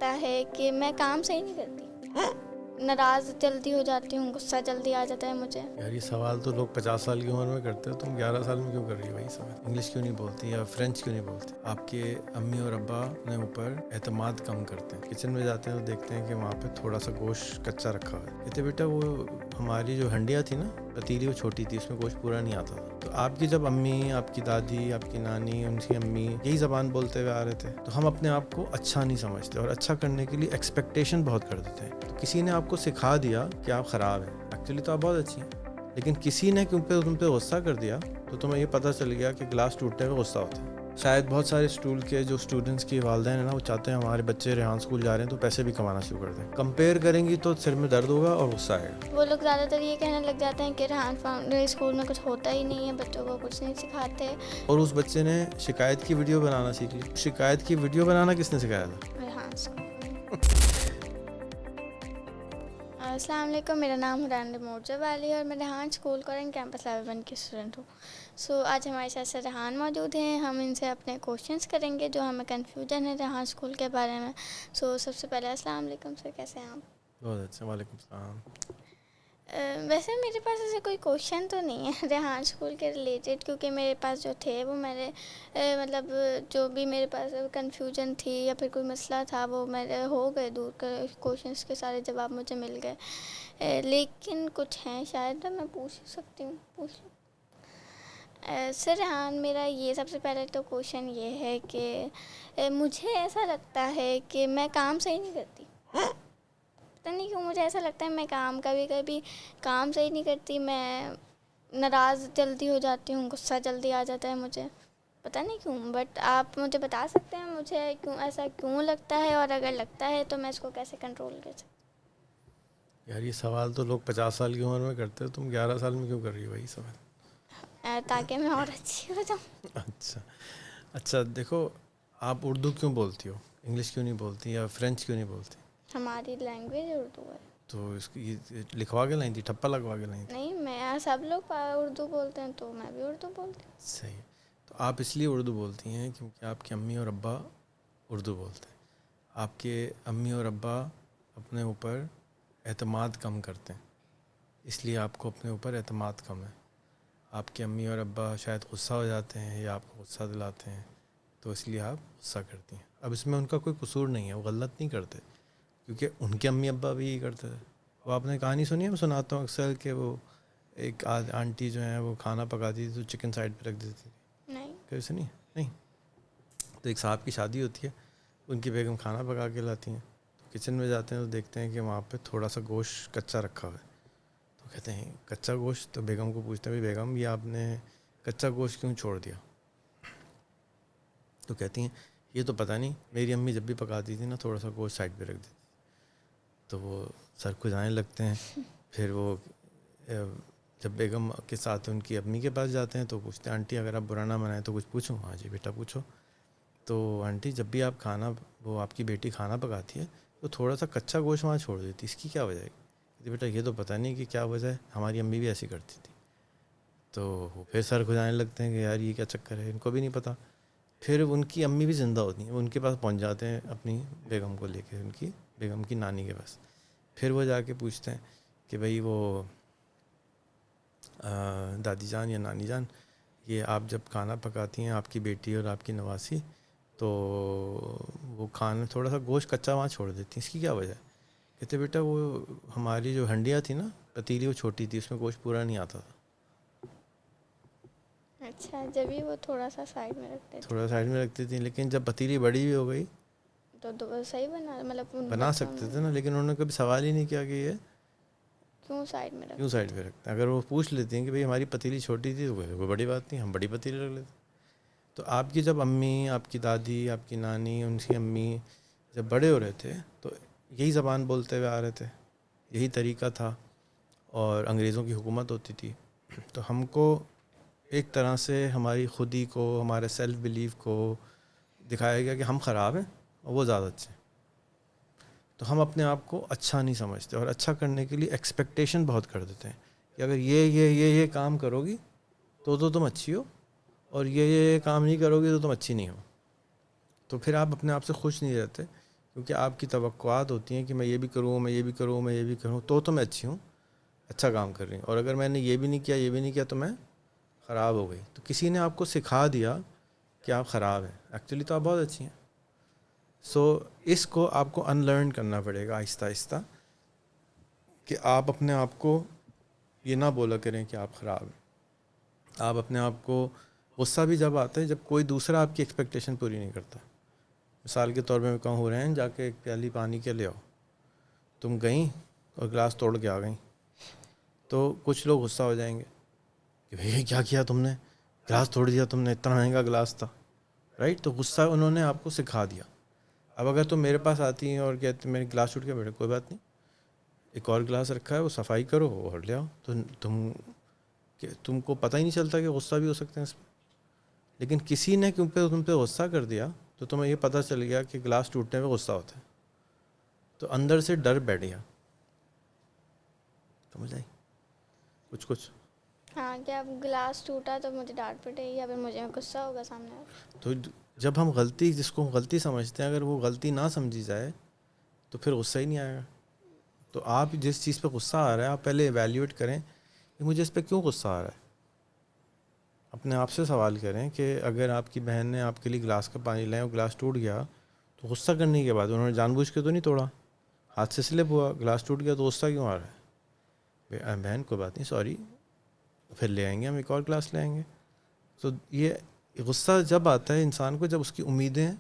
لگتا ہے کہ میں کام صحیح نہیں کرتی، ناراض جلدی ہو جاتی ہوں، غصہ جلدی آ جاتا ہے مجھے. یار یہ سوال تو لوگ 50 سال کی عمر میں کرتے ہو، تم 11 سال میں کیوں کر رہی ہو؟ وہی سوال. انگلش کیوں نہیں بولتی یا فرینچ کیوں نہیں بولتی؟ آپ کے امی اور ابا اپنے اوپر اعتماد کم کرتے ہیں. کچن میں جاتے ہیں تو دیکھتے ہیں کہ وہاں پہ تھوڑا سا گوشت کچا رکھا ہوا ہے. کہتے بیٹا وہ ہماری جو ہنڈیاں تھی نا پتیلی، وہ چھوٹی تھی، اس میں گوشت پورا نہیں آتا تھا. تو آپ کی جب امی، آپ کی دادی، آپ کی نانی، ان کی امی یہی زبان بولتے ہوئے آ رہے تھے، تو ہم اپنے آپ کو اچھا نہیں سمجھتے اور اچھا کرنے کے لیے ایکسپیکٹیشن بہت کر دیتے ہیں. تو کسی نے آپ کو سکھا دیا کہ آپ خراب ہیں، ایکچولی تو آپ بہت اچھی ہیں، لیکن کسی نے تم پہ غصہ کر دیا تو تمہیں یہ پتہ چل گیا کہ گلاس ٹوٹنے میں غصہ ہوتا ہے. شاید بہت سارے اسکول کے جو اسٹوڈنٹس کی والدین ہیں نا، وہ چاہتے ہیں ہمارے بچے ریحان اسکول جا رہے ہیں تو پیسے بھی کمانا شروع کر دیں. کمپیئر کریں گی تو سر میں درد ہوگا اور غصہ آئے گا. وہ لوگ زیادہ تر یہ کہنے لگ جاتے ہیں کہ ریحان فاؤنڈر اسکول میں کچھ ہوتا ہی نہیں ہے، بچوں کو کچھ نہیں سکھاتے. اور اس بچے نے شکایت کی ویڈیو بنانا سیکھ لی. شکایت کی ویڈیو بنانا کس نے سکھایا تھا؟ ریحان اسکول. السلام علیکم، میرا نام حران مورجب علی ہے اور میں ریحان اسکول کورنگ کیمپس لیول 1 کی اسٹوڈنٹ ہوں. آج ہمارے ساتھ سر ریحان موجود ہیں. ہم ان سے اپنے کوشچنس کریں گے جو ہمیں کنفیوژن ہے ریحان اسکول کے بارے میں. سب سے پہلے السلام علیکم سر، کیسے ہیں آپ؟ بہت اچھا، وعلیکم السلام. ویسے میرے پاس ایسے کوئی کوشچن تو نہیں ہے ریحان اسکول کے ریلیٹڈ، کیونکہ میرے پاس جو تھے وہ میرے مطلب جو بھی میرے پاس کنفیوژن تھی یا پھر کوئی مسئلہ تھا وہ میرے ہو گئے دور. کوشچنس کے سارے جواب مجھے مل گئے، لیکن کچھ ہیں شاید میں پوچھ سکتی ہوں. پوچھ لوں سر ریحان؟ میرا یہ سب سے پہلے تو کوشچن یہ ہے کہ مجھے ایسا لگتا ہے کہ میں کام صحیح نہیں کرتی. پتہ نہیں کیوں مجھے ایسا لگتا ہے میں کبھی کبھی کام صحیح نہیں کرتی. میں ناراض جلدی ہو جاتی ہوں، غصہ جلدی آ جاتا ہے مجھے، پتہ نہیں کیوں. بٹ آپ مجھے بتا سکتے ہیں مجھے ایسا کیوں لگتا ہے، اور اگر لگتا ہے تو میں اس کو کیسے کنٹرول کر سکتی؟ یار یہ سوال تو لوگ 50 سال کی عمر میں کرتے ہو، تم 11 سال میں کیوں کر رہی ہو؟ وہی سوال. تاکہ میں اور اچھی ہو جاؤں. اچھا دیکھو، آپ اردو کیوں بولتی ہو؟ انگلش کیوں نہیں بولتی یا فرینچ کیوں نہیں بولتی؟ ہماری لینگویج اردو ہے. تو اس کی لکھوا کے لائیں تھی، ٹھپا لگوا کے لائیں تھی؟ نہیں، میں سب لوگ اردو بولتے ہیں تو میں بھی اردو بولتی ہوں. صحیح. تو آپ اس لیے اردو بولتی ہیں کیونکہ آپ کے امی اور ابا اردو بولتے ہیں. آپ کے امی اور ابا اپنے اوپر اعتماد کم کرتے ہیں، اس لیے آپ کو اپنے اوپر اعتماد کم ہے. آپ کے امی اور ابا شاید غصہ ہو جاتے ہیں یا آپ کو غصہ دلاتے ہیں، تو اس لیے آپ غصہ کرتی ہیں. اب اس میں ان کا کوئی قصور نہیں ہے، وہ غلط نہیں کرتے، کیونکہ ان کے امی ابا بھی یہی کرتے تھے. وہ آپ نے کہانی سنی ہے، میں سناتا ہوں اکثر، کہ وہ ایک آنٹی جو ہیں وہ کھانا پکاتی تھی تو چکن سائڈ پہ رکھ دیتی تھی. نہیں. کبھی سنی؟ نہیں. تو ایک صاحب کی شادی ہوتی ہے، ان کی بیگم کھانا پکا کے لاتی ہیں. تو کچن میں جاتے ہیں تو دیکھتے ہیں کہ وہاں پہ تھوڑا سا گوشت کچا رکھا ہوا ہے. تو کہتے ہیں کچا گوشت؟ تو بیگم کو پوچھتے ہیں بیگم یہ آپ نے کچا گوشت کیوں چھوڑ دیا؟ تو کہتی ہیں یہ تو پتہ نہیں، میری امی جب بھی پکاتی تھی نا تھوڑا سا گوشت سائڈ پہ رکھ دیتی. تو وہ سر کھجانے لگتے ہیں. پھر وہ جب بیگم کے ساتھ ان کی امی کے پاس جاتے ہیں تو پوچھتے ہیں آنٹی اگر آپ برا نہ منائیں تو کچھ پوچھوں؟ ہاں جی بیٹا پوچھو. تو آنٹی جب بھی آپ وہ آپ کی بیٹی کھانا پکاتی ہے تو تھوڑا سا کچا گوشت وہاں چھوڑ دیتی، اس کی کیا وجہ ہے؟ کہتی بیٹا یہ تو پتہ نہیں کہ کیا وجہ ہے، ہماری امی بھی ایسی کرتی تھی. تو وہ پھر سر کھجانے لگتے ہیں کہ یار یہ کیا چکر ہے، ان کو بھی نہیں پتہ. پھر ان کی امی بھی زندہ ہوتی ہیں، وہ ان کے پاس پہنچ جاتے ہیں اپنی بیگم کو لے کے، ان کی بیگم کی نانی کے پاس. پھر وہ جا کے پوچھتے ہیں کہ بھئی وہ دادی جان یا نانی جان، یہ آپ جب کھانا پکاتی ہیں آپ کی بیٹی اور آپ کی نواسی، تو وہ کھانا تھوڑا سا گوشت کچا وہاں چھوڑ دیتی ہیں، اس کی کیا وجہ ہے؟ کہتے بیٹا وہ ہماری جو ہنڈیاں تھی نا پتیلی، وہ چھوٹی تھی، اس میں گوشت پورا نہیں آتا تھا. اچھا، جب ہی وہ تھوڑا سا سائڈ میں رکھتے تھے. تھوڑا سائڈ میں رکھتی تھیں، لیکن جب پتیلی بڑی بھی ہو گئی تو صحیح بنا سکتے تھے نا، لیکن انہوں نے کبھی سوال ہی نہیں کیا کہ یہ کیوں سائڈ میں کیوں سائڈ پہ رکھتے ہیں. اگر وہ پوچھ لیتے ہیں کہ بھئی ہماری پتیلی چھوٹی تھی تو کوئی بڑی بات نہیں، ہم بڑی پتیلی رکھ لیتے. تو آپ کی جب امی، آپ کی دادی، آپ کی نانی، ان کی امی جب بڑے ہو رہے تھے تو یہی زبان بولتے ہوئے آ رہے تھے، یہی طریقہ تھا، اور انگریزوں کی حکومت ہوتی تھی. تو ہم کو ایک طرح سے ہماری خودی کو، ہمارے سیلف بیلیف کو دکھایا گیا کہ ہم خراب ہیں اور وہ زیادہ اچھے ہیں. تو ہم اپنے آپ کو اچھا نہیں سمجھتے اور اچھا کرنے کے لیے ایکسپیکٹیشن بہت کر دیتے ہیں کہ اگر یہ کام کرو گی تو تم اچھی ہو، اور یہ کام نہیں کرو گی تو تم اچھی نہیں ہو. تو پھر آپ اپنے آپ سے خوش نہیں رہتے کیونکہ آپ کی توقعات ہوتی ہیں کہ میں یہ بھی کروں، میں یہ بھی کروں، میں یہ بھی کروں، تو میں اچھی ہوں، اچھا کام کر رہی ہوں، اور اگر میں نے یہ بھی نہیں کیا، یہ بھی نہیں کیا، تو میں خراب ہو گئی. تو کسی نے آپ کو سکھا دیا کہ آپ خراب ہیں، ایکچولی تو آپ بہت اچھی ہیں. سو اس کو آپ کو ان لرن کرنا پڑے گا آہستہ آہستہ، کہ آپ اپنے آپ کو یہ نہ بولا کریں کہ آپ خراب ہیں. آپ اپنے آپ کو، غصہ بھی جب آتا ہے جب کوئی دوسرا آپ کی ایکسپیکٹیشن پوری نہیں کرتا. مثال کے طور پہ میں کہوں، ہو رہے ہیں جا کے ایک پیالی پانی کے لے آؤ، تم گئیں اور گلاس توڑ کے آ گئیں، تو کچھ لوگ غصہ ہو جائیں گے کہ بھئی کیا کیا تم نے، گلاس توڑ دیا تم نے، اتنا مہنگا گلاس تھا، رائٹ. تو غصہ انہوں نے آپ کو سکھا دیا. اب اگر تم میرے پاس آتی ہیں اور کہتے میرے گلاس ٹوٹ گیا، بیٹا کوئی بات نہیں، ایک اور گلاس رکھا ہے، وہ صفائی کرو اور لے آؤ. تو تم کو پتہ ہی نہیں چلتا کہ غصہ بھی ہو سکتے ہیں اس میں. لیکن کسی نے کیونکہ تم پہ غصہ کر دیا تو تمہیں یہ پتہ چل گیا کہ گلاس ٹوٹنے پہ غصہ ہوتا ہے، تو اندر سے ڈر بیٹھ گیا. سمجھ آئی کچھ. ہاں کہ اب گلاس ٹوٹا تو مجھے ڈانٹ پڑے گی یا پھر مجھے غصہ ہوگا سامنے. تو جب ہم غلطی، جس کو غلطی سمجھتے ہیں، اگر وہ غلطی نہ سمجھی جائے تو پھر غصہ ہی نہیں آئے گا. تو آپ جس چیز پہ غصہ آ رہا ہے، آپ پہلے ایویلیویٹ کریں کہ مجھے اس پہ کیوں غصہ آ رہا ہے. اپنے آپ سے سوال کریں کہ اگر آپ کی بہن نے آپ کے لیے گلاس کا پانی لائیں اور گلاس ٹوٹ گیا، تو غصہ کرنے کے بعد انہوں نے جان بوجھ کے تو نہیں توڑا، ہاتھ سے سلپ ہوا، گلاس ٹوٹ گیا، تو غصہ کیوں آ رہا ہے؟ بہن کوئی بات نہیں، سوری، پھر لے آئیں گے، ہم ایک اور گلاس لے آئیں گے. تو یہ غصہ جب آتا ہے انسان کو جب اس کی امیدیں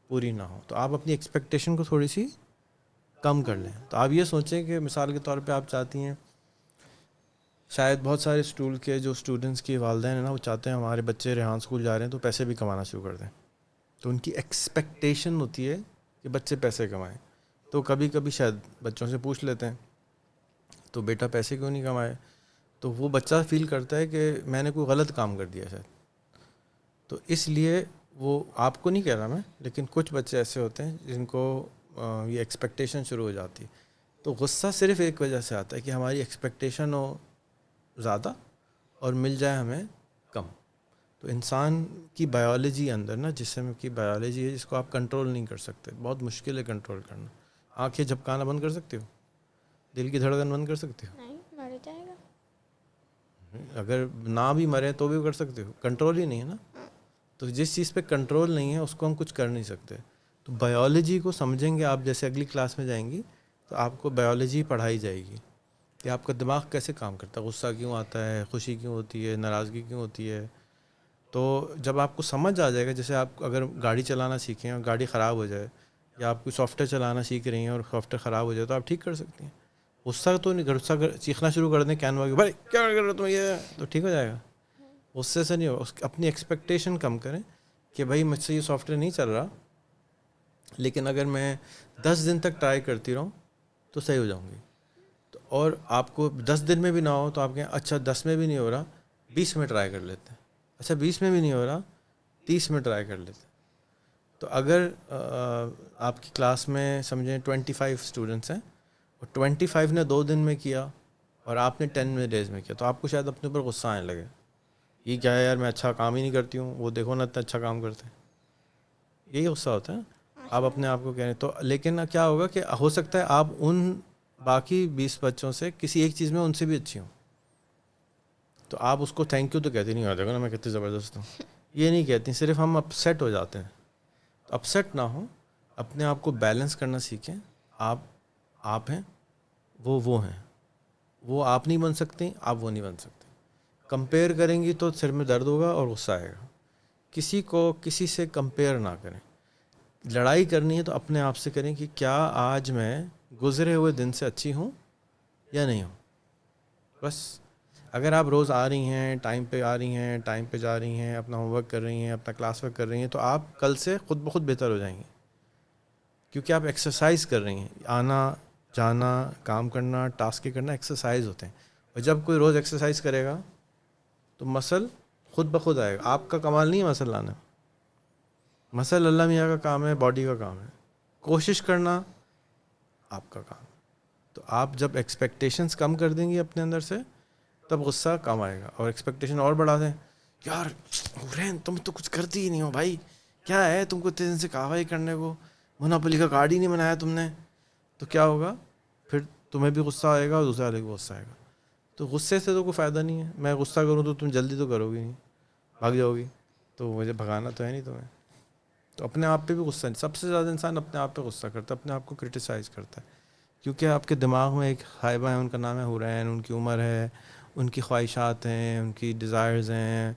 پوری نہ ہوں. تو آپ اپنی ایکسپیکٹیشن کو تھوڑی سی کم کر لیں. تو آپ یہ سوچیں کہ مثال کے طور پہ آپ چاہتی ہیں، شاید بہت سارے اسکول کے جو اسٹوڈنٹس کی والدین ہیں نا، وہ چاہتے ہیں ہمارے بچے ریحان اسکول جا رہے ہیں تو پیسے بھی کمانا شروع کر دیں. تو ان کی ایکسپیکٹیشن ہوتی ہے کہ بچے پیسے کمائیں. تو کبھی کبھی شاید بچوں سے پوچھ لیتے ہیں تو بیٹا پیسے کیوں نہیں کمائے، تو وہ بچہ فیل کرتا ہے کہ میں نے کوئی غلط کام کر دیا شاید. تو اس لیے وہ آپ کو نہیں کہہ رہا میں، لیکن کچھ بچے ایسے ہوتے ہیں جن کو یہ ایکسپیکٹیشن شروع ہو جاتی ہے. تو غصہ صرف ایک وجہ سے آتا ہے کہ ہماری ایکسپیکٹیشن ہو زیادہ اور مل جائے ہمیں کم. تو انسان کی بایولوجی اندر نا، جسم کی بایولوجی ہے جس کو آپ کنٹرول نہیں کر سکتے، بہت مشکل ہے کنٹرول کرنا. آنکھیں جھپکانا بند کر سکتے ہو؟ دل کی دھڑکن بند کر سکتے ہو؟ نہیں، مر جائے گا. اگر نہ بھی مرے تو بھی کر سکتے ہو، کنٹرول ہی نہیں ہے نا. تو جس چیز پہ کنٹرول نہیں ہے اس کو ہم کچھ کر نہیں سکتے. تو بایولوجی کو سمجھیں گے آپ، جیسے اگلی کلاس میں جائیں گی تو آپ کو بایولوجی پڑھائی جائے گی کہ آپ کا دماغ کیسے کام کرتا ہے، غصہ کیوں آتا ہے، خوشی کیوں ہوتی ہے، ناراضگی کیوں ہوتی ہے. تو جب آپ کو سمجھ آ جائے گا، جیسے آپ اگر گاڑی چلانا سیکھیں اور گاڑی خراب ہو جائے، یا آپ کوئی سافٹ ویئر چلانا سیکھ رہی ہیں اور سافٹ ویئر خراب ہو جائے، تو آپ ٹھیک کر سکتی ہیں. غصہ تو نہیں، غصہ سیکھنا شروع کر دیں کینوا کے، بھائی کیا کر رہے ہو تم، یہ تو ٹھیک ہو جائے گا. غصے سے نہیں ہو، اپنی ایکسپیکٹیشن کم کریں کہ بھائی مجھ سے یہ سافٹ ویئر نہیں چل رہا، لیکن اگر میں 10 دن تک ٹرائی کرتی رہوں تو صحیح ہو جاؤں گی. تو اور آپ کو 10 دن میں بھی نہ ہو تو آپ کہیں اچھا 10 میں بھی نہیں ہو رہا، 20 میں ٹرائی کر لیتے ہیں. اچھا 20 میں بھی نہیں ہو رہا، 30 میں ٹرائی کر لیتے ہیں. تو اگر آپ کی کلاس میں سمجھیں 25 اسٹوڈنٹس ہیں اور 25 نے 2 دن میں کیا اور آپ نے 10 ڈیز میں کیا، تو آپ کو شاید اپنے اوپر غصہ آنے لگے، یہ کیا ہے یار، میں اچھا کام ہی نہیں کرتی ہوں، وہ دیکھو نا اتنا اچھا کام کرتے ہیں. یہی غصہ ہوتا ہے. آپ اپنے آپ کو کہہ رہے ہیں تو، لیکن کیا ہوگا کہ ہو سکتا ہے آپ ان باقی 20 بچوں سے کسی ایک چیز میں ان سے بھی اچھی ہوں، تو آپ اس کو تھینک یو تو کہتے نہیں، دیکھو نا میں کتنی زبردست ہوں، یہ نہیں کہتی. صرف ہم اپسیٹ ہو جاتے ہیں. تو اپسیٹ نہ ہوں، اپنے آپ کو بیلنس کرنا سیکھیں. آپ ہیں، وہ ہیں، وہ آپ نہیں بن سکتے، آپ وہ نہیں بن سکتے. کمپیئر کریں گی تو سر میں درد ہوگا اور غصہ آئے گا. کسی کو کسی سے کمپیئر نہ کریں. لڑائی کرنی ہے تو اپنے آپ سے کریں کہ کیا آج میں گزرے ہوئے دن سے اچھی ہوں یا نہیں ہوں. بس اگر آپ روز آ رہی ہیں، ٹائم پہ آ رہی ہیں، ٹائم پہ جا رہی ہیں، اپنا ہوم ورک کر رہی ہیں، اپنا کلاس ورک کر رہی ہیں، تو آپ کل سے خود بخود بہتر ہو جائیں گے، کیونکہ آپ ایکسرسائز کر رہی ہیں. آنا جانا، کام کرنا، ٹاسک کرنا ایکسرسائز ہوتے ہیں. اور جب کوئی روز ایکسرسائز کرے گا تو مسل خود بخود آئے گا. آپ کا کمال نہیں ہے مسل لانا، مسل اللہ میاں کا کام ہے، باڈی کا کام ہے. کوشش کرنا آپ کا کام. تو آپ جب ایکسپیکٹیشنز کم کر دیں گی اپنے اندر سے، تب غصہ کم آئے گا. اور ایکسپیکٹیشن اور بڑھا دیں، یار رین تم تو کچھ کرتی ہی نہیں ہو بھائی، کیا ہے تم کو اتنے دن سے کہا ہی کرنے کو، مونوپولی کا کارڈ ہی نہیں بنایا تم نے, تو کیا ہوگا پھر؟ تمہیں بھی غصہ آئے گا اور دوسرے والے کو غصہ آئے گا. تو غصے سے تو کوئی فائدہ نہیں ہے. میں غصہ کروں تو تم جلدی تو کرو گی نہیں, بھاگ جاؤ گی, تو مجھے بھگانا تو ہے نہیں تمہیں. تو اپنے آپ پہ بھی غصہ نہیں, سب سے زیادہ انسان اپنے آپ پہ غصہ کرتا ہے, اپنے آپ کو کرٹیسائز کرتا ہے, کیونکہ آپ کے دماغ میں ایک حائبہ ہے, ان کا نام ہے حورین, ان کی عمر ہے, ان کی خواہشات ہیں, ان کی ڈیزائرز ہیں,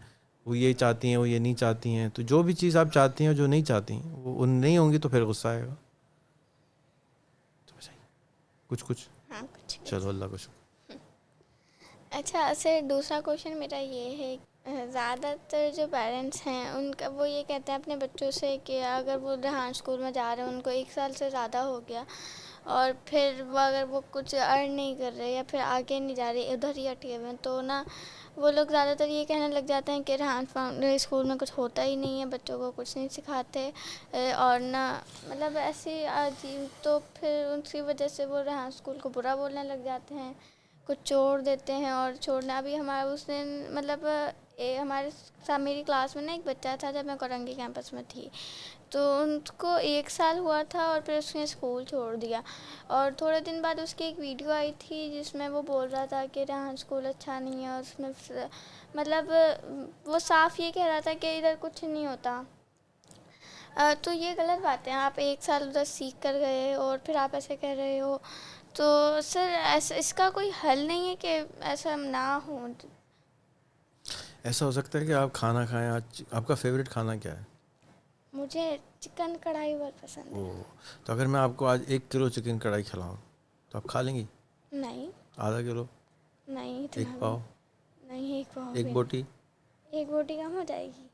وہ یہ چاہتی ہیں, وہ یہ نہیں چاہتی ہیں. تو جو بھی چیز آپ چاہتی ہیں اور جو نہیں چاہتی ہیں وہ ان نہیں ہوں گی تو پھر غصہ آئے گا. کچھ ہاں کچھ چلو اللہ کا شکر. اچھا سر, دوسرا کوشچن میرا یہ ہے, زیادہ تر جو پیرنٹس ہیں ان کا وہ یہ کہتے ہیں اپنے بچوں سے کہ اگر وہ ریحان اسکول میں جا رہے ہیں, ان کو 1 سال سے زیادہ ہو گیا, اور پھر وہ اگر وہ کچھ ارن نہیں کر رہے یا پھر آگے نہیں جا رہے, ادھر ہی اٹکے ہوئے ہیں, تو نا وہ لوگ زیادہ تر یہ کہنے لگ جاتے ہیں کہ ریحان اسکول میں کچھ ہوتا ہی نہیں ہے, بچوں کو کچھ نہیں سکھاتے, اور نہ مطلب ایسی عجیب. تو پھر ان کی وجہ سے وہ ریحان اسکول کو برا بولنے لگ جاتے ہیں, کچھ چھوڑ دیتے ہیں. اور چھوڑنا بھی ہمارا اس دن مطلب ہمارے میری کلاس میں نا ایک بچہ تھا جب میں کورنگی کیمپس میں تھی, تو ان کو 1 سال ہوا تھا اور پھر اس نے اسکول چھوڑ دیا. اور تھوڑے دن بعد اس کی ایک ویڈیو آئی تھی جس میں وہ بول رہا تھا کہ ریحان اسکول اچھا نہیں ہے, اور اس میں مطلب وہ صاف یہ کہہ رہا تھا کہ ادھر کچھ نہیں ہوتا. تو یہ غلط بات ہے, آپ 1 سال ادھر سیکھ کر گئے اور پھر آپ ایسے کہہ رہے ہو. تو سر ایسا اس کا کوئی حل نہیں ہے کہ ایسا نہ ہو؟ ایسا ہو سکتا ہے کہ آپ کھانا کھائیں. آج آپ کا فیوریٹ کھانا کیا ہے؟ مجھے چکن کڑھائی بہت پسند ہے. تو اگر میں آپ کو آج 1 کلو چکن کڑھائی کھلاؤں تو آپ کھا لیں گی؟ نہیں. آدھا کلو؟ نہیں 1 اتنا بھی پاؤ؟ نہیں. 1 پاؤ 1 بھی بوٹی؟ نہیں. 1 بوٹی کم ہو جائے گی.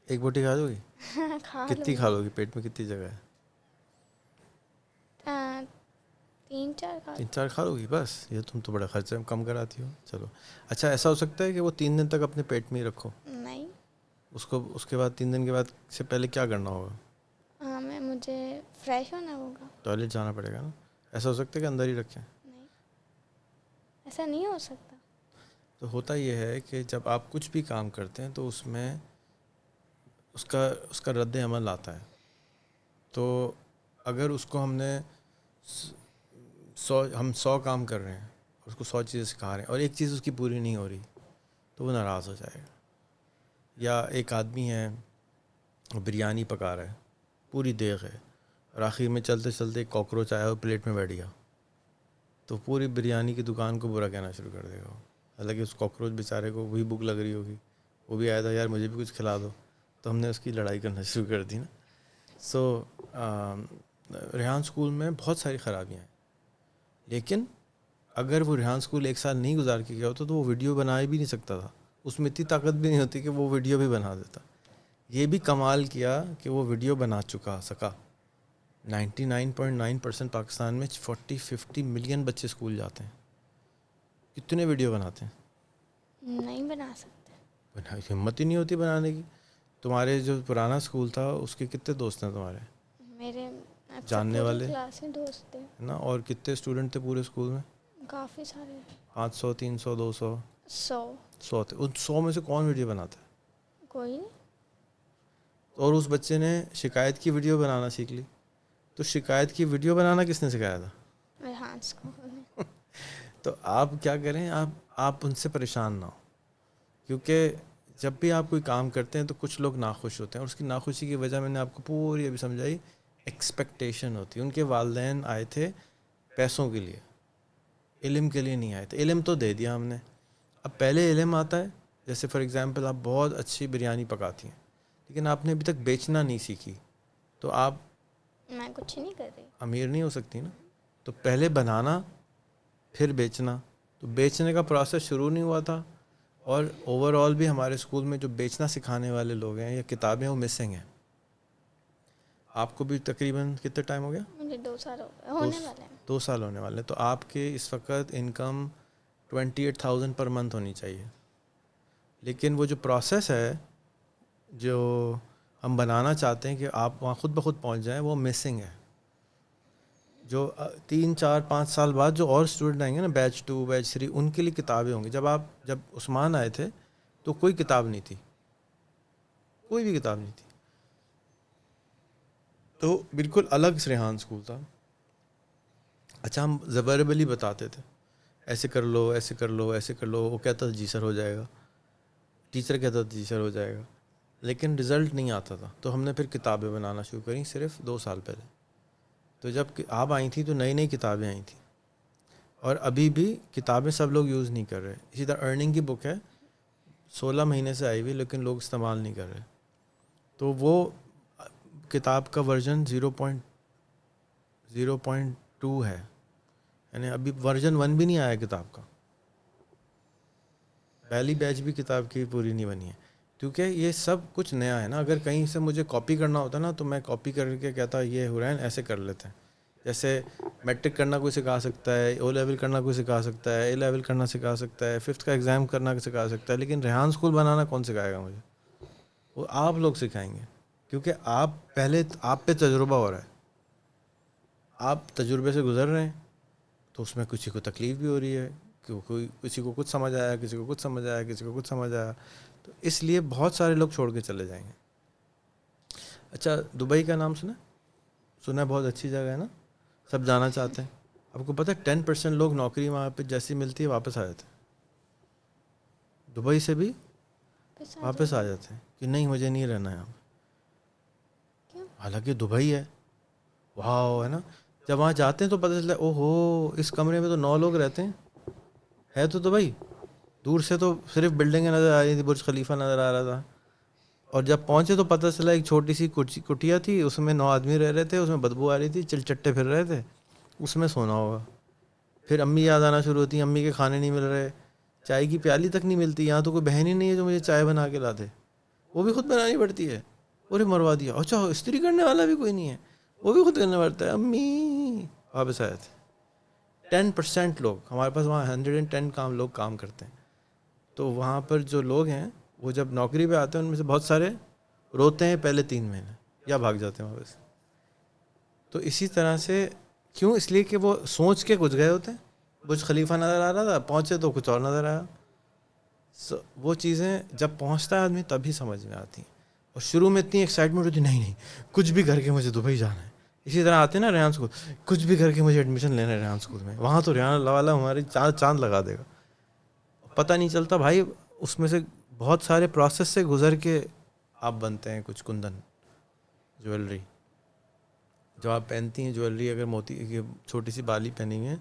1 بوٹی کھا لو گی؟ کھا کتنی لوں کھا گی. لو گی؟ پیٹ میں کتنی جگہ ہے؟ 3-4 کھا 3-4 کھا لو گی بس؟ یہ تم تو بڑا خرچہ کم کراتی ہو. چلو اچھا, ایسا ہو سکتا ہے کہ وہ 3 دن تک اپنے پیٹ میں ہی رکھو؟ نہیں. اس کے بعد 3 دن کے بعد سے پہلے کیا کرنا ہوگا؟ مجھے فریش ہونا ہوگا. ٹوائلٹ جانا پڑے گا نا. ایسا ہو سکتا ہے کہ اندر ہی رکھیں؟ نہیں, ایسا نہیں ہو سکتا. تو ہوتا یہ ہے کہ جب آپ کچھ بھی کام کرتے ہیں تو اس میں اس کا رد عمل آتا ہے. تو اگر اس کو ہم نے 100 کام کر رہے ہیں, اس کو 100 چیزیں سکھا رہے ہیں, اور ایک چیز اس کی پوری نہیں ہو رہی تو وہ ناراض ہو جائے گا. یا ایک آدمی ہے بریانی پکا رہا ہے, پوری دیگ ہے, اور آخر میں چلتے چلتے ایک کاکروچ آیا اور پلیٹ میں بیٹھ گیا, تو پوری بریانی کی دکان کو برا کہنا شروع کر دے گا. حالانکہ اس کاکروچ بیچارے کو وہی بھوک لگ رہی ہوگی, وہ بھی آیا تھا یار مجھے بھی کچھ کھلا دو, تو ہم نے اس کی لڑائی کرنا شروع کر دی نا. سو ریحان اسکول میں بہت ساری خرابیاں ہیں, لیکن اگر وہ ریحان اسکول 1 سال نہیں گزار کے گیا ہوتا تو وہ ویڈیو بنا بھی نہیں سکتا تھا. اس میں اتنی طاقت بھی نہیں ہوتی کہ وہ ویڈیو بھی بنا دیتا. یہ بھی کمال کیا کہ وہ ویڈیو بنا سکا. 99.9% پاکستان میں 40-50 ملین بچے اسکول جاتے ہیں. کتنے ویڈیو بناتے ہیں؟ نہیں بنا سکتے. ہمت ہی نہیں ہوتی بنانے کی. تمہارے جو پرانا اسکول تھا اس کے کتنے دوست ہیں تمہارے میرے جاننے پوری والے کلاس میں دوست تھے نا؟ اور کتنے اسٹوڈنٹ تھے پورے اسکول میں؟ کافی سارے. 500, 300, 200, 100. 100 تھے. ان 100 میں سے کون ویڈیو بناتا ہے؟ کوئی نہیں. اور اس بچے نے شکایت کی ویڈیو بنانا سیکھ لی. تو شکایت کی ویڈیو بنانا کس نے سکھایا تھا؟ ریحان اسکول میں. تو آپ کیا کریں, آپ ان سے پریشان نہ ہو, کیونکہ جب بھی آپ کوئی کام کرتے ہیں تو کچھ لوگ ناخوش ہوتے ہیں, اور اس کی ناخوشی کی وجہ میں نے آپ کو پوری ابھی سمجھائی. ایکسپیکٹیشن ہوتی ہے. ان کے والدین آئے تھے پیسوں کے لیے, علم کے لیے نہیں آئے تھے. علم تو دے دیا ہم نے, اب پہلے علم آتا ہے. جیسے فار ایگزامپل آپ بہت اچھی بریانی پکاتی ہیں, لیکن آپ نے ابھی تک بیچنا نہیں سیکھی, تو آپ میں کچھ نہیں کر رہی. امیر نہیں ہو سکتی نا. تو پہلے بنانا پھر بیچنا. تو بیچنے کا پروسیس شروع نہیں ہوا تھا, اور اوور آل بھی ہمارے اسکول میں جو بیچنا سکھانے والے لوگ ہیں یا کتابیں وہ مسنگ ہیں. آپ کو بھی تقریباً کتنے ٹائم ہو گیا؟ مجھے 2 سال ہونے والے ہیں. 2 سال ہونے والے. تو آپ کے اس وقت انکم 28,000 پر منتھ ہونی چاہیے. لیکن وہ جو پروسیس ہے جو ہم بنانا چاہتے ہیں کہ آپ وہاں خود بخود پہنچ جائیں, وہ مسنگ ہے. جو 3-4-5 سال بعد جو اور اسٹوڈنٹ آئیں گے نا, بیچ 2 بیچ 3, ان کے لیے کتابیں ہوں گی. جب عثمان آئے تھے تو کوئی کتاب نہیں تھی, کوئی بھی کتاب نہیں تھی. تو بالکل الگ ریحان اسکول تھا. اچھا ہم زبربلی بتاتے تھے ایسے کر لو ایسے کر لو ایسے کر لو, وہ کہتا تھا جی سر ہو جائے گا, ٹیچر کہتا تھا جی سر ہو جائے گا, لیکن رزلٹ نہیں آتا تھا. تو ہم نے پھر کتابیں بنانا شروع کریں صرف 2 سال پہلے. تو جب آپ آئی تھیں تو نئی نئی کتابیں آئی تھیں, اور ابھی بھی کتابیں سب لوگ یوز نہیں کر رہے. اسی طرح ارننگ کی بک ہے 16 مہینے سے آئی ہوئی لیکن لوگ استعمال نہیں کر رہے. تو وہ کتاب کا ورژن 0.2 ہے, یعنی ابھی ورژن 1 بھی نہیں آیا کتاب کا. پہلی بیچ بھی کتاب کی پوری نہیں بنی ہے, کیونکہ یہ سب کچھ نیا ہے نا. اگر کہیں سے مجھے کاپی کرنا ہوتا نا تو میں کاپی کر کے کہتا یہ حرین ایسے کر لیتے ہیں. جیسے میٹرک کرنا کوئی سکھا سکتا ہے, او لیول کرنا کوئی سکھا سکتا ہے, اے لیول کرنا سکھا سکتا ہے, 5th کا ایگزام کرنا سکھا سکتا ہے, لیکن ریحان اسکول بنانا کون سکھائے گا مجھے؟ وہ آپ لوگ سکھائیں گے, کیونکہ آپ پہ تجربہ ہو رہا ہے, آپ تجربے سے گزر رہے ہیں. تو اس میں کسی کو تکلیف بھی ہو رہی ہے, کوئی کسی کو کچھ سمجھ آیا, کسی کو کچھ سمجھ آیا, کسی کو کچھ سمجھ آیا. تو اس لیے بہت سارے لوگ چھوڑ کے چلے جائیں گے. اچھا دبئی کا نام سنا ہے, بہت اچھی جگہ ہے نا, سب جانا چاہتے ہیں. آپ کو پتہ ہے 10% لوگ نوکری وہاں پہ جیسی ملتی ہے واپس آ جاتے ہیں, دبئی سے بھی واپس آ جاتے ہیں کہ نہیں مجھے نہیں رہنا ہے یہاں. حالانکہ دبئی ہے, واو ہے نا. جب وہاں جاتے ہیں تو پتہ چلتا ہے او ہو اس کمرے میں تو 9 لوگ رہتے ہیں. ہے تو دبئی, دور سے تو صرف بلڈنگیں نظر آ رہی تھی, برج خلیفہ نظر آ رہا تھا. اور جب پہنچے تو پتہ چلا ایک چھوٹی سی کٹیا تھی, اس میں 9 آدمی رہ رہے تھے, اس میں بدبو آ رہی تھی, چل چٹے پھر رہے تھے, اس میں سونا ہوگا. پھر امی یاد آنا شروع ہوتی ہیں, امی کے کھانے نہیں مل رہے, چائے کی پیالی تک نہیں ملتی. یہاں تو کوئی بہن ہی نہیں ہے جو مجھے چائے بنا کے لا دے, وہ بھی خود بنانی پڑتی ہے. اور مروا دیا, اچھا استری کرنے والا بھی کوئی نہیں ہے, وہ بھی خود کرنا پڑتا ہے. امی واپس آئے تھے. 10% لوگ ہمارے پاس وہاں 110 لوگ کام کرتے ہیں. تو وہاں پر جو لوگ ہیں وہ جب نوکری پہ آتے ہیں ان میں سے بہت سارے روتے ہیں پہلے 3 مہینے یا بھاگ جاتے ہیں وہاں سے. تو اسی طرح سے کیوں, اس لیے کہ وہ سوچ کے کچھ گئے ہوتے ہیں. برج خلیفہ نظر آ رہا تھا, پہنچے تو کچھ اور نظر آیا. وہ چیزیں جب پہنچتا ہے آدمی تبھی سمجھ میں آتی ہیں. اور شروع میں اتنی ایکسائٹمنٹ ہوتی نہیں کچھ بھی کر کے مجھے دبئی جانا ہے. اسی طرح آتے ہیں نا ریحان اسکول, کچھ بھی کر کے مجھے ایڈمیشن لینا ہے ریحان اسکول میں, وہاں تو ریحان اللہ والا ہماری چاند لگا دے گا. پتہ نہیں چلتا بھائی, اس میں سے بہت سارے پروسیس سے گزر کے آپ بنتے ہیں. کچھ کندن جویلری جو آپ پہنتی ہیں, جویلری اگر موتی کی چھوٹی سی بالی پہنی ہوئی ہے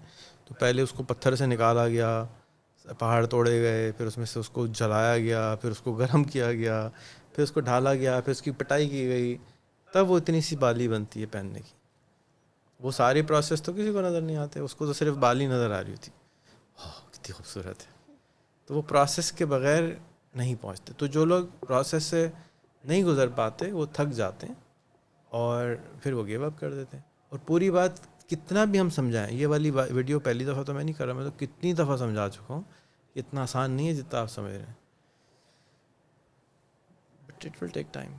تو پہلے اس کو پتھر سے نکالا گیا, پہاڑ توڑے گئے, پھر اس میں سے اس کو جلایا گیا, پھر اس کو گرم کیا گیا, پھر اس کو ڈھالا گیا, پھر اس کی پٹائی کی گئی, تب وہ اتنی سی بالی بنتی ہے پہننے کی. وہ ساری پروسیس تو کسی کو نظر نہیں آتے, اس کو تو صرف بالی نظر آ رہی ہوتی. کتنی خوبصورت ہے. تو وہ پروسیس کے بغیر نہیں پہنچتے. تو جو لوگ پروسیس سے نہیں گزر پاتے وہ تھک جاتے ہیں اور پھر وہ گیو اپ کر دیتے ہیں. اور پوری بات کتنا بھی ہم سمجھائیں, یہ والی ویڈیو پہلی دفعہ تو میں نہیں کر رہا, میں تو کتنی دفعہ سمجھا چکا ہوں, اتنا آسان نہیں ہے جتنا آپ سمجھ رہے ہیں. But it will take time.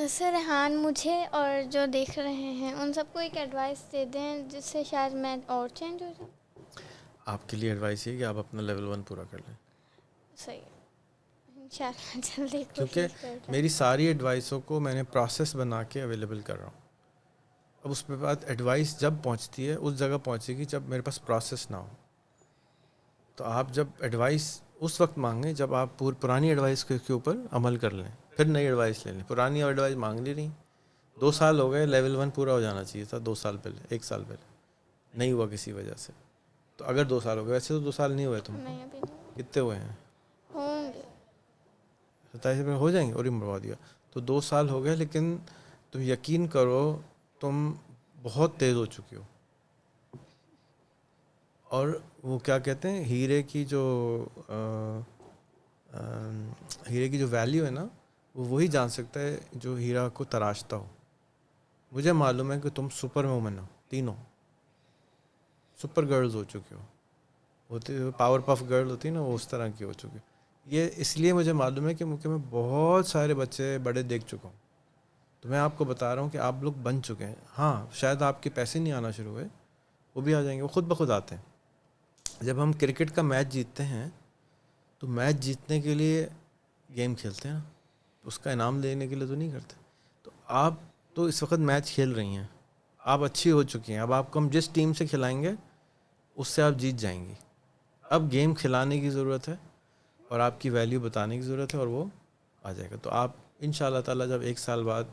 Sir Rehan مجھے اور جو دیکھ رہے ہیں ان سب کو ایک ایڈوائس دے دیں جس سے شاید میں اور چینج ہو جاؤں. آپ کے لیے ایڈوائس ہے کہ آپ اپنا لیول 1 پورا کر لیں. صحیح, انشاءاللہ جلدی کیونکہ کوشش کر رہا میری ساری ایڈوائسوں کو میں نے پروسیس بنا کے اویلیبل کر رہا ہوں. اب اس کے بعد ایڈوائس جب پہنچتی ہے اس جگہ پہنچے گی جب میرے پاس پروسیس نہ ہو. تو آپ جب ایڈوائس اس وقت مانگیں جب آپ پرانی ایڈوائس کے اوپر عمل کر لیں, پھر نئی ایڈوائس لے لیں. پرانی ایڈوائس مانگ لی نہیں, 2 سال ہو گئے, لیول 1 پورا ہو جانا چاہیے تھا 2 سال پہلے, 1 سال پہلے, نہیں ہوا کسی وجہ سے. تو اگر 2 سال ہو گئے, ویسے تو 2 سال نہیں ہوئے تم کو, نہیں ابھی نہیں کتنے ہوئے ہیں؟ ہوں گے 27 میں ہو جائیں گے. اور ہی مروا دیا. تو 2 سال ہو گئے, لیکن تم یقین کرو تم بہت تیز ہو چکی ہو. اور وہ کیا کہتے ہیں, ہیرے کی جو ویلیو ہے نا, وہ وہی جان سکتا ہے جو ہیرا کو تراشتا ہو. مجھے معلوم ہے کہ تم سپر وومن ہو, تینوں سپر گرلز ہو چکی ہو. ہوتی پاور پف گرل ہوتی ہے نا, وہ اس طرح کی ہو چکی. یہ اس لیے مجھے معلوم ہے کہ میں بہت سارے بچے بڑے دیکھ چکا ہوں. تو میں آپ کو بتا رہا ہوں کہ آپ لوگ بن چکے ہیں. ہاں شاید آپ کے پیسے نہیں آنا شروع ہوئے, وہ بھی آ جائیں گے, وہ خود بخود آتے ہیں. جب ہم کرکٹ کا میچ جیتتے ہیں تو میچ جیتنے کے لیے گیم کھیلتے ہیں نا, اس کا انعام لینے کے لیے تو نہیں کرتے. تو آپ تو اس وقت میچ کھیل رہی ہیں, آپ اچھی ہو چکی ہیں, اب آپ کو ہم جس ٹیم سے کھلائیں گے اس سے آپ جیت جائیں گی. اب گیم کھلانے کی ضرورت ہے اور آپ کی ویلیو بتانے کی ضرورت ہے, اور وہ آ جائے گا. تو آپ ان شاء اللہ تعالیٰ جب 1 سال بعد,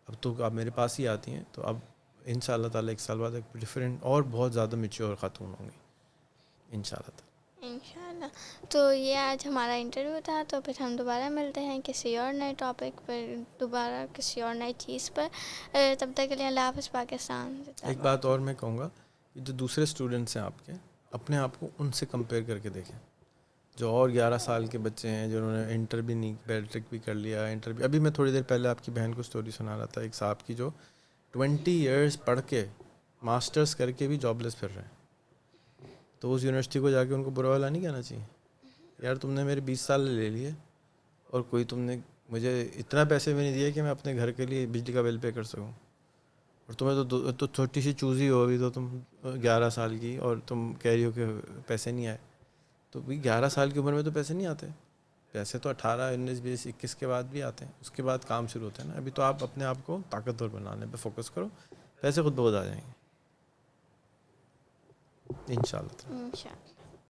اب تو آپ میرے پاس ہی آتی ہیں, تو اب ان شاء اللہ تعالیٰ 1 سال بعد ایک ڈفرینٹ اور بہت زیادہ میچور خاتون ہوں گی ان شاء اللہ تعالیٰ. انشاءاللہ. تو یہ آج ہمارا انٹرویو تھا, تو پھر ہم دوبارہ ملتے ہیں کسی اور نئے ٹاپک پر, دوبارہ کسی اور نئی چیز پر. تب تک کے لیے اللہ حافظ پاکستان. ایک بات اور میں کہوں گا کہ جو دوسرے اسٹوڈنٹس ہیں آپ کے, اپنے آپ کو ان سے کمپیئر کر کے دیکھیں. جو اور 11 سال کے بچے ہیں جنہوں نے انٹر بھی نہیں, میٹرک بھی کر لیا, انٹر بھی, ابھی میں تھوڑی دیر پہلے آپ کی بہن کو اسٹوری سنا رہا تھا, ایک صاحب کی جو 20 ایئرس پڑھ کے ماسٹرز کر کے بھی جاب لیس پھر رہے ہیں. تو اس یونیورسٹی کو جا کے ان کو برا والا نہیں کہنا چاہیے, یار تم نے میرے 20 سال لے لیے اور کوئی تم نے مجھے اتنا پیسے بھی نہیں دیے کہ میں اپنے گھر کے لیے بجلی کا بل پے کر سکوں, اور تمہیں تو چھوٹی سی چوزی ہو ابھی تو تم 11 سال کی, اور تم کہہ رہی ہو کہ پیسے نہیں آئے. تو بھائی 11 سال کی عمر میں تو پیسے نہیں آتے, پیسے تو 18, 19, 20, 21 کے بعد بھی آتے ہیں, اس کے بعد کام شروع ہوتے ہیں نا. ابھی تو آپ اپنے آپ کو طاقتور بنانے پہ فوکس کرو, پیسے خود بخود آ جائیں گے ان شاء اللہ. انشاءاللہ.